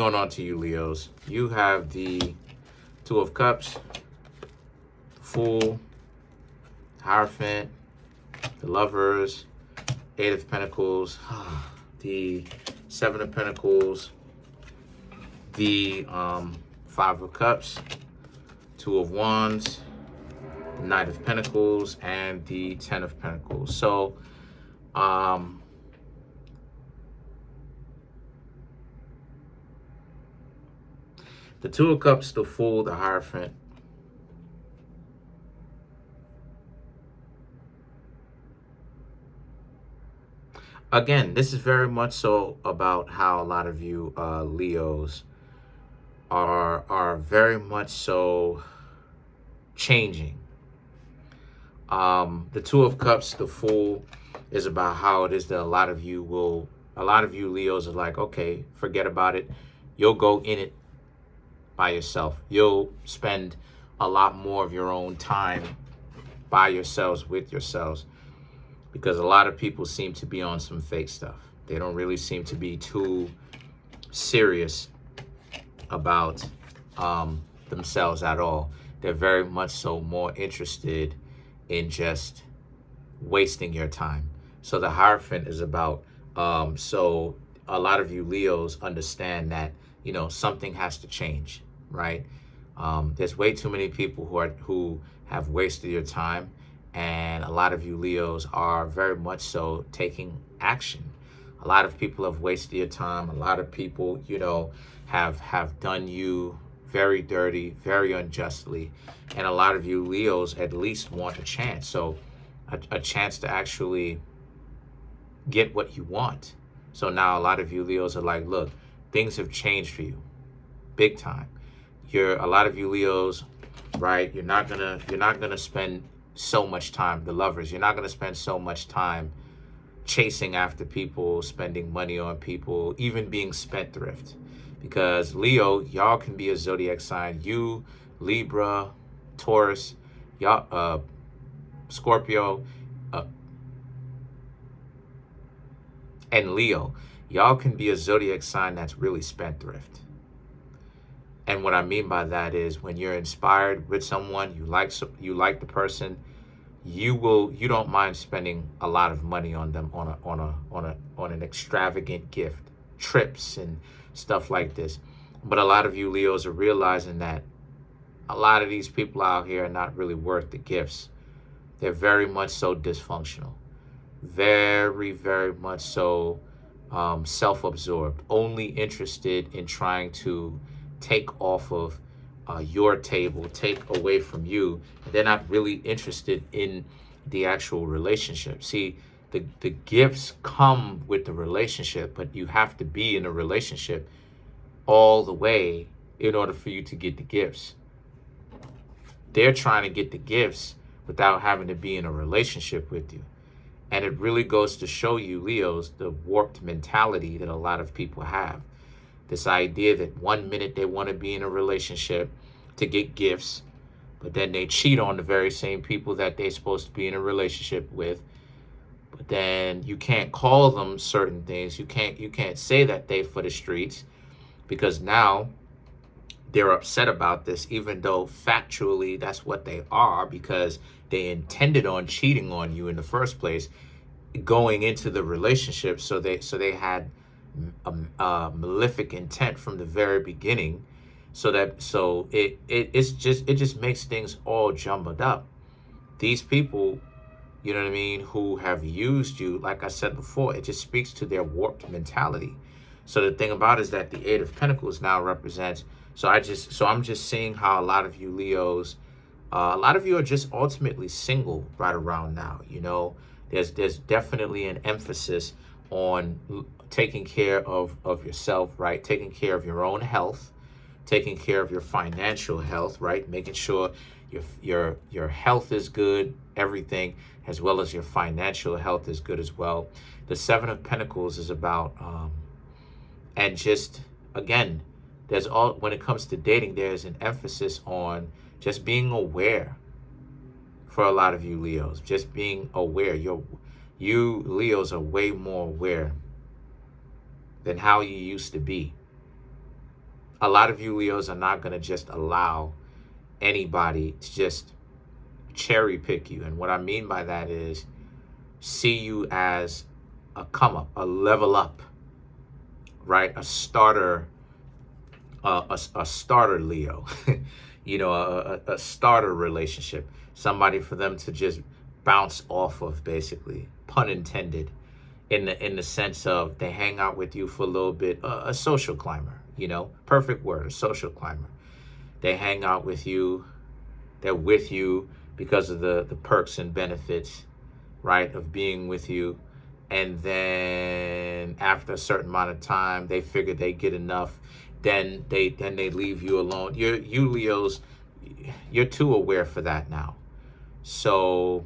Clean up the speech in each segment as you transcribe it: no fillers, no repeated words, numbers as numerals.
Going on to you, Leos. You have the Two of Cups, Fool, Hierophant, the Lovers, Eight of Pentacles, the Seven of Pentacles, the Five of Cups, Two of Wands, Knight of Pentacles, and the Ten of Pentacles. So, the Two of Cups, the Fool, the Hierophant. Again, this is very much so about how a lot of you Leos are very much so changing. The Two of Cups, the Fool, is about how it is that a lot of you Leos are like, okay, forget about it. You'll go in it by yourself. You'll spend a lot more of your own time by yourselves, with yourselves, because a lot of people seem to be on some fake stuff. They don't really seem to be too serious about themselves at all. They're very much so more interested in just wasting your time. So the Hierophant is about, so a lot of you Leos understand that, you know, something has to change, right? There's way too many people who have wasted your time, and a lot of you Leos are very much so taking action. A lot of people have wasted your time. A lot of people, you know, have done you very dirty, very unjustly. And a lot of you Leos at least want a chance. So a chance to actually get what you want. So now a lot of you Leos are like, look, things have changed for you big time. A lot of you Leos, right? You're not gonna spend so much time, the Lovers, you're not gonna spend so much time chasing after people, spending money on people, even being spendthrift. Because Leo, y'all can be a zodiac sign. You, Libra, Taurus, y'all, Scorpio, and Leo, y'all can be a zodiac sign that's really spendthrift. And what I mean by that is when you're inspired with someone, you like the person, you don't mind spending a lot of money on them on an extravagant gift, trips and stuff like this. But a lot of you Leos are realizing that a lot of these people out here are not really worth the gifts. They're very much so dysfunctional, very, very much so self-absorbed, only interested in trying to take off of your table, take away from you. They're not really interested in the actual relationship. See, the gifts come with the relationship, but you have to be in a relationship all the way in order for you to get the gifts. They're trying to get the gifts without having to be in a relationship with you. And it really goes to show you, Leos, the warped mentality that a lot of people have. This idea that 1 minute they want to be in a relationship to get gifts, but then they cheat on the very same people that they're supposed to be in a relationship with. But then you can't call them certain things. You can't say that they for the streets, because now they're upset about this, even though factually that's what they are, because they intended on cheating on you in the first place going into the relationship. So they had a malefic intent from the very beginning. So it just makes things all jumbled up. These people, you know what I mean, who have used you, like I said before, it just speaks to their warped mentality. So the thing about it is that the Eight of Pentacles now represents, so I'm just seeing how a lot of you Leos, a lot of you are just ultimately single right around now. You know, there's definitely an emphasis on taking care of yourself, right? Taking care of your own health, taking care of your financial health, right? Making sure your health is good, everything, as well as your financial health is good as well. The Seven of Pentacles is about, and just, again, when it comes to dating, there's an emphasis on just being aware for a lot of you Leos, just being aware. You Leos are way more aware than how you used to be. a lot of you Leos are not going to just allow anybody to just cherry pick you. And what I mean by that is see you as a come up, a level up, right? A starter, a starter Leo, you know, a starter relationship, somebody for them to just bounce off of, basically, pun intended, in the sense of they hang out with you for a little bit, a social climber, you know, perfect word, a social climber. They hang out with you, they're with you because of the perks and benefits, right, of being with you. And then after a certain amount of time, they figure they get enough. Then they leave you alone. You Leos, you're too aware for that now. So,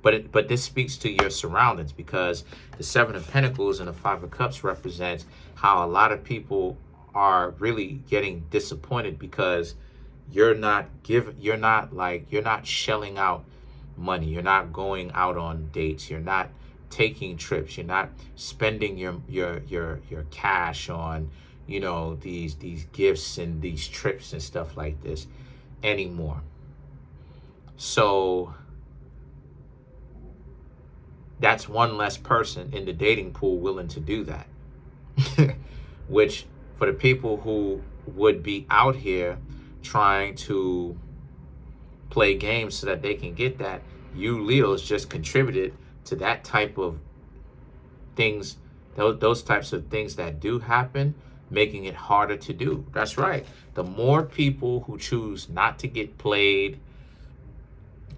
but this speaks to your surroundings, because the Seven of Pentacles and the Five of Cups represents how a lot of people are really getting disappointed because you're not shelling out money. You're not going out on dates. You're not taking trips. You're not spending your cash on, you know, these gifts and these trips and stuff like this anymore. So that's one less person in the dating pool willing to do that. Which, for the people who would be out here trying to play games so that they can get that, you Leos just contributed to that type of things, those types of things that do happen, making it harder to do. That's right. The more people who choose not to get played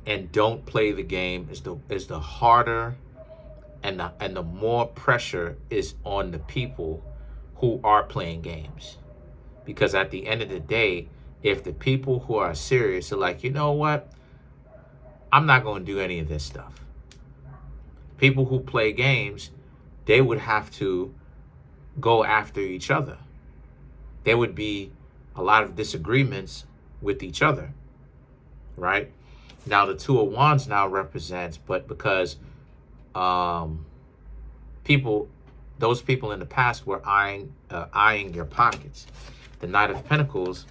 and don't play the game is the harder, and the more pressure is on the people who are playing games. Because at the end of the day, if the people who are serious are like, you know what, I'm not going to do any of this stuff. People who play games, they would have to go after each other. There would be a lot of disagreements with each other, right? Now, the Two of Wands now represents, but because those people in the past were eyeing your pockets. The Knight of Pentacles,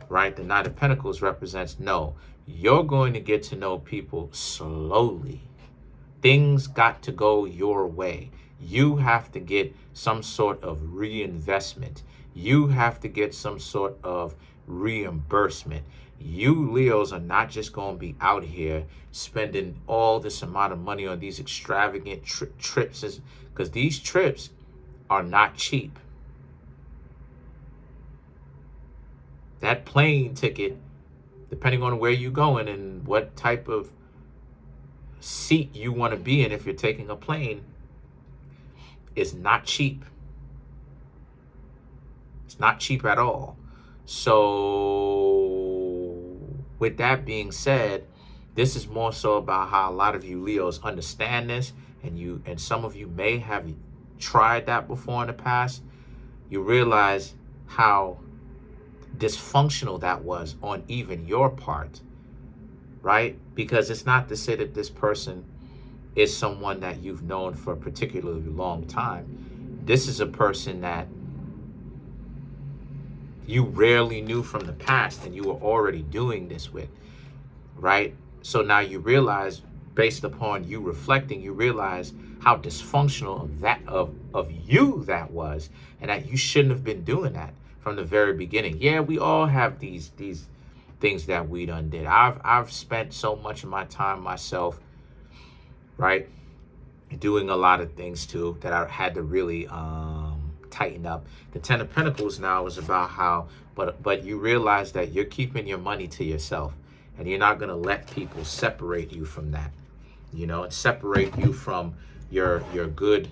right? The Knight of Pentacles represents, no, you're going to get to know people slowly. Things got to go your way. You have to get some sort of reinvestment. You have to get some sort of reimbursement. You Leos are not just going to be out here spending all this amount of money on these extravagant trips, because these trips are not cheap. That plane ticket, depending on where you're going and what type of seat you want to be in if you're taking a plane, is not cheap. It's not cheap at all. So with that being said, this is more so about how a lot of you Leos understand this, and some of you may have tried that before in the past. You realize how dysfunctional that was on even your part, right? Because it's not to say that this person is someone that you've known for a particularly long time. This is a person that you rarely knew from the past and you were already doing this with, right? So now you realize, based upon you reflecting, you realize how dysfunctional of you that was, and that you shouldn't have been doing that from the very beginning. Yeah, we all have these things that we done did. I've spent so much of my time myself, right, doing a lot of things too that I had to really tighten up. The Ten of Pentacles now is about how, but you realize that you're keeping your money to yourself, and you're not going to let people separate you from that, you know, and separate you from your good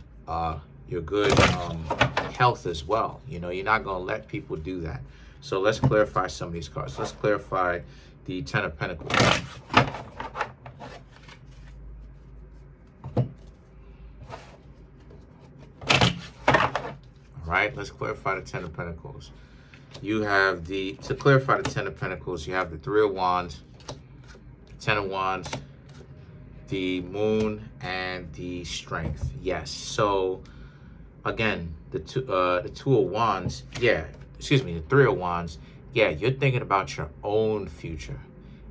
health as well. You know, you're not going to let people do that. So let's clarify some of these cards. Let's clarify the Ten of Pentacles. All right, let's clarify the Ten of Pentacles. You have to clarify the Ten of Pentacles, you have the Three of Wands, Ten of Wands, the Moon, and the Strength. Yes. So again, the two of Wands. Yeah. the Three of Wands, yeah, you're thinking about your own future.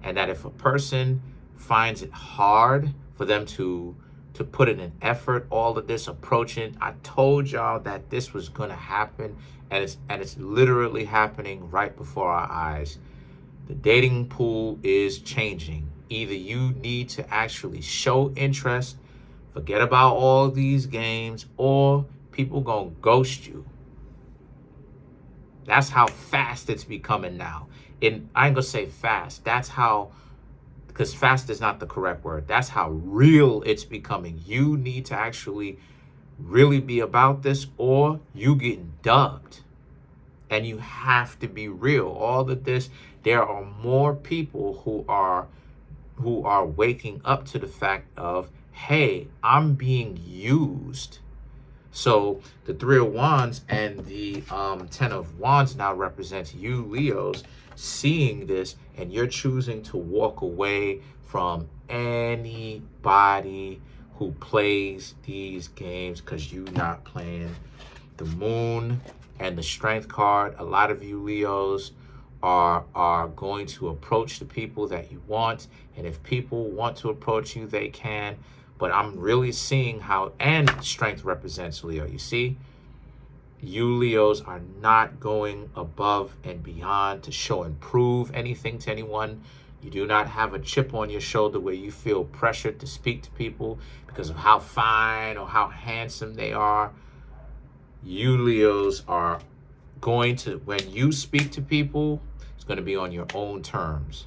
And that if a person finds it hard for them to put in an effort, all of this approaching, I told y'all that this was gonna happen, and it's literally happening right before our eyes. The dating pool is changing. Either you need to actually show interest, forget about all these games, or people gonna ghost you. That's how fast it's becoming now. And I ain't gonna say fast. That's how, because fast is not the correct word. That's how real it's becoming. You need to actually really be about this, or you getting dubbed. And you have to be real. All of this, there are more people who are waking up to the fact of, hey, I'm being used. So the Three of Wands and the Ten of Wands now represents you, Leos, seeing this, and you're choosing to walk away from anybody who plays these games because you're not playing. The Moon and the Strength card, a lot of you Leos are going to approach the people that you want, and if people want to approach you, they can. But I'm really seeing how, and Strength represents Leo. You see, you Leos are not going above and beyond to show and prove anything to anyone. You do not have a chip on your shoulder where you feel pressured to speak to people because of how fine or how handsome they are. You Leos are going to, when you speak to people, it's going to be on your own terms.